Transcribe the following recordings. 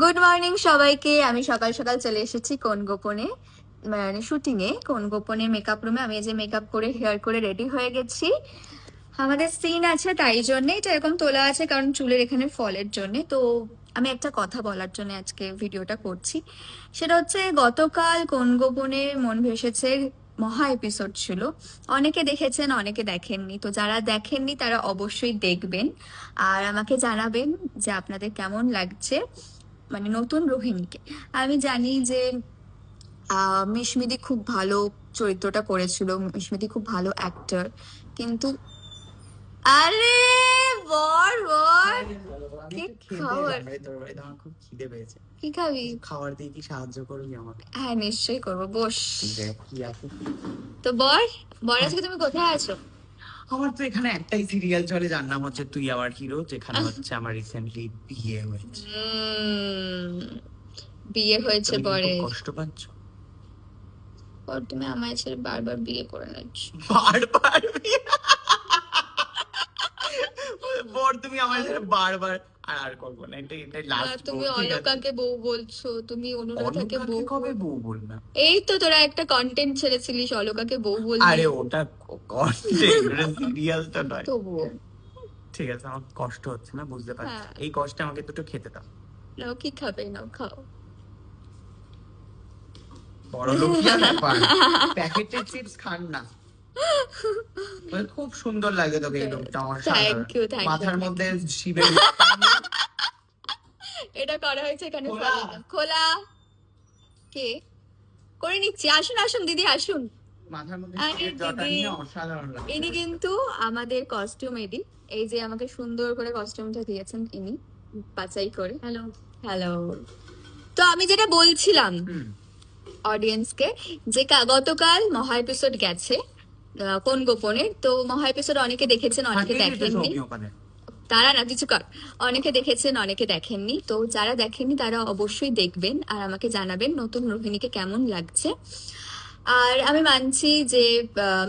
Good morning সবাইকে। আমি সকাল সকাল চলে এসেছি কোন গোপনে, মানে শুটিং এ। কোন গোপনে মেকআপ রুমে আমি এই যে মেকআপ করে হেয়ার করে রেডি হয়ে গেছি। আমাদের সিন আছে, তাই জন্য এটা এরকম তোলা আছে, কারণ চুলের এখানে ফলের জন্য। তো আমি একটা কথা বলার জন্য আজকে ভিডিওটা করছি। সেটা হচ্ছে, গতকাল কোন গোপনে মন ভেসেছে মহা এপিসোড ছিল। অনেকে দেখেছেন, অনেকে দেখেননি। তো যারা দেখেননি তারা অবশ্যই দেখবেন, আর আমাকে জানাবেন যে আপনাদের কেমন লাগছে, মানে নতুন রোহিণীকে। আমি জানি যে মিশমিদি খুব ভালো চরিত্রটা করেছিল, মিশমিদি খুব ভালো অ্যাক্টর, কিন্তু আরে বর বর কি খাবার, খুব খিদে পেয়েছে। কি খাবি? খাবার দিয়ে কি সাহায্য করবি আমাকে? হ্যাঁ নিশ্চয়ই করবো, বস। কি আছে? তো বর আজকে তুমি কোথায় আছো? আমার তো এখানে একটাই সিরিয়াল চলে যার নাম হচ্ছে তুই আমার হিরো, যেখানে হচ্ছে আমার রিসেন্টলি বিয়ে হয়েছে। বিয়ে হয়েছে তুমি কি বরে? খুব কষ্ট পাচ্ছ? বর তুমি আমায় ছেড়ে বারবার বিয়ে করে নিচ্ছ। বারবার বিয়ে? বর তুমি আমার ছেড়ে বারবার আর করবো না, এটাই লাস্ট। তুমি অলকাকে বউ বলছো, তুমি অনুরাধাকে বউ কবে বউ বলনা? এই তো তোরা একটা কন্টেন্ট ছেড়েছিলিস, অলকাকে বউ বলবি। আরে ওটা কন্টেন্ট, সিরিয়াল তো নয়। তবুও ঠিক আছে, আমার কষ্ট হচ্ছে না, বুঝতে পারছি। এই কষ্টে আমাকে দুটো খেতে দাও। নাও, কি খাবে? নাও খাও। বড় লোকিয়া ব্যাপার, প্যাকেটের চিপস খান না। খুব সুন্দর লাগে তোকে এই লোকটা, আমার থ্যাংক ইউ। মাথার মধ্যে শিবের এটা করা হয়েছে এখানে। খোলা কে করে নিচ্ছি। আসুন আসুন দিদি আসুন। মাথার মধ্যে শিবের জটা নিয়ে অসাধারণ লাগে। ইনি কিন্তু আমাদের কস্টিউম এডি, এই যে আমাকে সুন্দর করে কস্টিউমটা দিয়েছেন ইনি বাছাই করে। Hello hello. তো আমি যেটা বলছিলাম অডিয়েন্সকে, যে গতকাল মহা এপিসোড গেছে কোন গোপনের। তো মহা এপিসোড অনেকে দেখেছেন, অনেকে দেখেননি। তারা না কিছু কর, অনেকে দেখেছেন, অনেকে দেখেননি। তো যারা দেখেননি তারা অবশ্যই দেখবেন, আর আমাকে জানাবেন নতুন রোহিণীকে কেমন লাগছে। আর আমি মানছি যে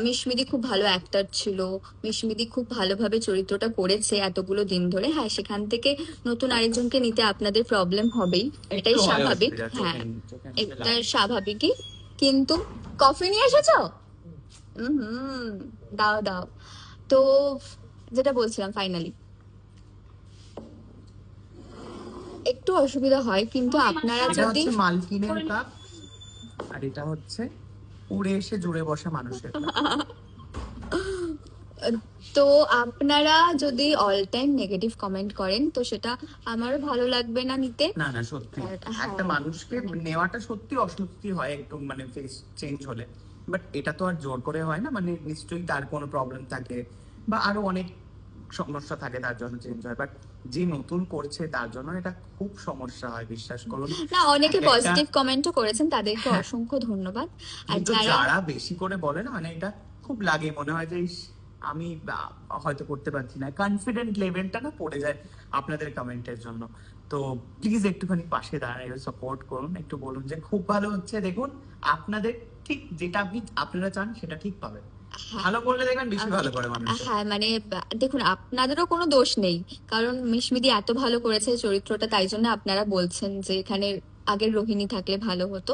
মিশমিদি খুব ভালো অ্যাক্টর ছিল, মিশমিদি খুব ভালোভাবে চরিত্রটা করেছে এতগুলো দিন ধরে। হ্যাঁ, সেখান থেকে নতুন আরেকজনকে নিতে আপনাদের প্রবলেম হবেই, এটাই স্বাভাবিক। হ্যাঁ, এটা স্বাভাবিকই। কিন্তু কফি নিয়ে এসেছো? দাও দাও। তো যেটা বলছিলাম, ফাইনালি একটু অসুবিধা হয়, কিন্তু আপনারা যদি মালকিনের কাপ, আর এটা হচ্ছে উড়ে এসে জুড়ে বসা মানুষের তো আপনারা যদি অল টাইম নেগেটিভ কমেন্ট করেন তো সেটা আমারও ভালো লাগবে না নিতে। না না সত্যি, একটা মানুষকে নেওয়াটা সত্যি অস্বস্তি হয় একটু, মানে ফেস চেঞ্জ হলে। বাট এটা তো আর জোর করে হয় না, মানে নিশ্চয়ই তার কোনো প্রবলেম থাকে বা আরো অনেক সমস্যা থাকে, তার জন্য চেঞ্জ হয়। বাট যে নতুন করছে তার জন্য এটা খুব সমস্যা হয়, বিশ্বাস করুন। না, অনেকে পজিটিভ কমেন্টও করেছেন, তাদেরকে অসংখ্য ধন্যবাদ। আর যারা বেশি করে বলে না, মানে এটা খুব লাগে, মনে হয় যে আমি হয়তো করতে পারছি না, কনফিডেন্ট লেভেলটা না পড়ে যায় আপনাদের কমেন্টের জন্য। তো প্লিজ একটুখানি পাশে দাঁড়ায় সাপোর্ট করুন, একটু বলুন যে খুব ভালো হচ্ছে, দেখুন আপনাদের ঠিক যেটা আপনারা চান সেটা ঠিক পাবেন। ভালো করলে দেখবেন বেশি ভালো করে মানুষ। হ্যাঁ, মানে দেখুন, আপনাদেরও কোনো দোষ নেই, কারণ মিশমিদি এত ভালো করেছে চরিত্রটা, তাই জন্য আপনারা বলছেন যে এখানে আগের রোহিণী থাকলে ভালো হতো।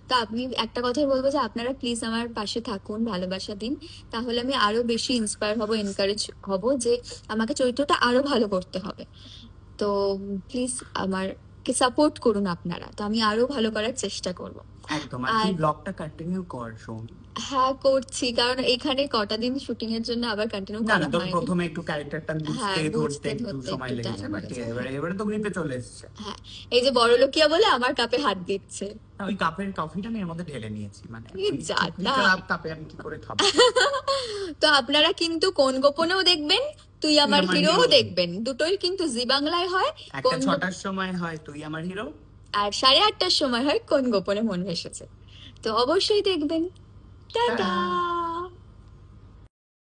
তো আমি একটা কথাই বলবো যে আপনারা প্লিজ আমার পাশে থাকুন, ভালোবাসা দিন, তাহলে আমি আরো বেশি ইন্সপায়ার হব, এনকারেজ হব যে আমাকে চরিত্রটা আরো ভালো করতে হবে। তো প্লিজ আমারকে সাপোর্ট করুন আপনারা, তো আমি আরো ভালো করার চেষ্টা করব। একদম। আর ব্লগটা কন্টিনিউ কর শোন। হ্যাঁ করছি, কারণ এখানে কটা দিন শুটিং এর জন্য আবার কন্টিনিউ করা না, তো হয়নি। প্রথমে একটু ক্যারেক্টারটা ধরতে একটু সময় লেগেছে, বাট এবারে তো গ্রিপে চলে এসেছে। হ্যাঁ, এই যে বড় লোকিয়া বলে আমার কাপে হাত দিচ্ছে। ওই কাপের কফিটা আমি এর মধ্যে ঢেলে নিয়েছি, মানে কাপে আমি কি করে খাবো। তো আপনারা কিন্তু কোন গোপনেও দেখবেন, তুই আমার হিরোও দেখবেন, দুটোই কিন্তু জি বাংলায় হয়। একটা 6টার সময় হয় তুই আমার হিরো, আর 8:30টার সময় হয় কোন গোপনে মন ভেসেছে। তো অবশ্যই দেখবেন। টাটা।